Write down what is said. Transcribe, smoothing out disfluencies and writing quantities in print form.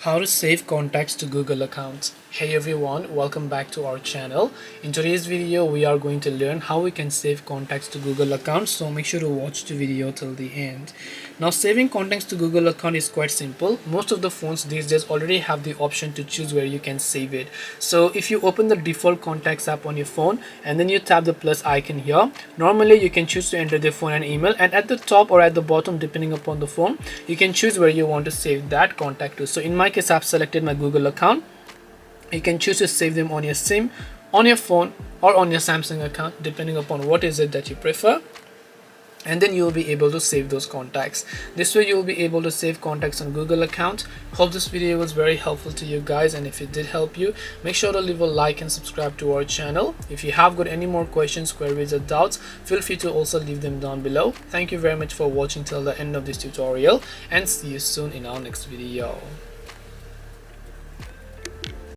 How to save contacts to Google accounts. Hey everyone, welcome back to our channel. In today's video, we are going to learn how we can save contacts to Google accounts. So make sure to watch the video till the end. Now, saving contacts to Google account is quite simple. Most of the phones these days already have the option to choose where you can save it. So if you open the default contacts app on your phone and then you tap the plus icon here, normally you can choose to enter the phone and email, and at the top or at the bottom depending upon the phone, you can choose where you want to save that contact to. So in my case, I've selected my Google account. You can choose to save them on your SIM, on your phone, or on your Samsung account depending upon what is it that you prefer, and then you'll be able to save those contacts. This way you'll be able to save contacts on Google account. Hope this video was very helpful to you guys, and if it did help you, make sure to leave a like and subscribe to our channel. If you have got any more questions, queries, or doubts, feel free to also leave them down below. Thank you very much for watching till the end of this tutorial, and see you soon in our next video.